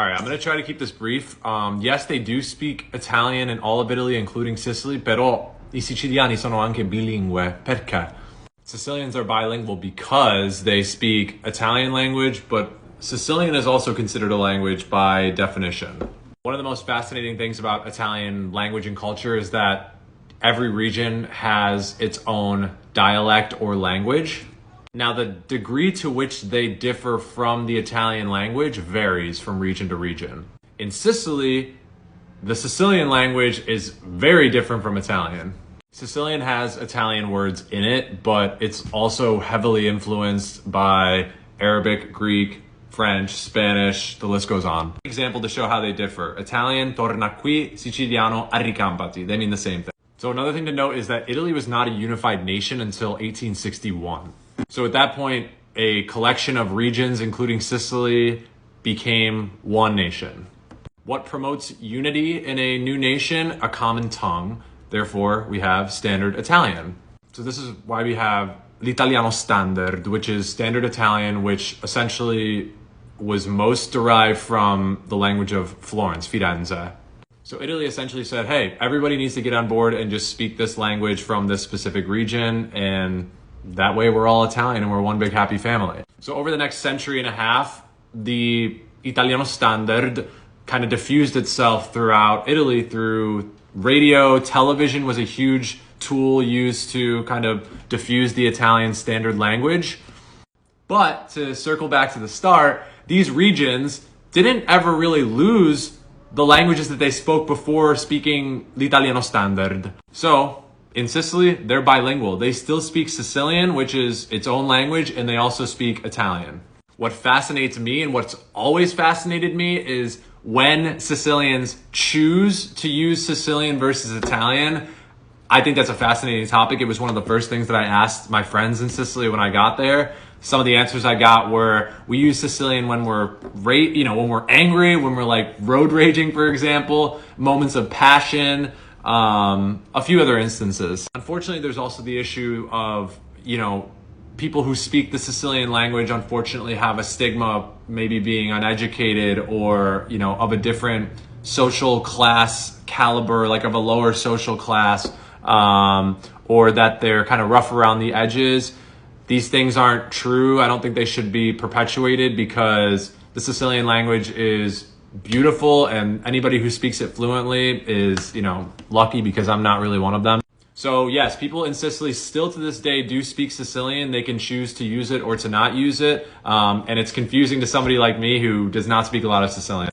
All right, I'm going to try to keep this brief. Yes, they do speak Italian in all of Italy, including Sicily, però I siciliani sono anche bilingue. Perché? Sicilians are bilingual because they speak Italian language, but Sicilian is also considered a language by definition. One of the most fascinating things about Italian language and culture is that every region has its own dialect or language. Now, the degree to which they differ from the Italian language varies from region to region. In Sicily, the Sicilian language is very different from Italian. Sicilian has Italian words in it, but it's also heavily influenced by Arabic, Greek, French, Spanish, the list goes on. Example to show how they differ. Italian, torna qui, Siciliano, arricampati. They mean the same thing. So another thing to note is that Italy was not a unified nation until 1861. So at that point, a collection of regions, including Sicily, became one nation. What promotes unity in a new nation? A common tongue. Therefore, we have standard Italian. So this is why we have l'italiano standard, which is standard Italian, which essentially was most derived from the language of Florence, Firenze. So Italy essentially said, hey, everybody needs to get on board and just speak this language from this specific region, and that way we're all Italian and we're one big happy family. So over the next century and a half, the Italiano standard kind of diffused itself throughout Italy through radio. Television was a huge tool used to kind of diffuse the Italian standard language. But to circle back to the start, these regions didn't ever really lose the languages that they spoke before speaking l'italiano standard. So in Sicily, they're bilingual. They still speak Sicilian, which is its own language, and they also speak Italian. What fascinates me and what's always fascinated me is when Sicilians choose to use Sicilian versus Italian. I think that's a fascinating topic. It was one of the first things that I asked my friends in Sicily when I got there. Some of the answers I got were, we use Sicilian when we're when we're angry, when we're like road raging, for example, moments of passion, a few other instances. Unfortunately, there's also the issue of, people who speak the Sicilian language unfortunately have a stigma of maybe being uneducated or, of a different social class caliber, like of a lower social class, or that they're kind of rough around the edges. These things aren't true. I don't think they should be perpetuated because the Sicilian language is beautiful and anybody who speaks it fluently is, lucky, because I'm not really one of them. So yes, people in Sicily still to this day do speak Sicilian. They can choose to use it or to not use it. And it's confusing to somebody like me who does not speak a lot of Sicilian.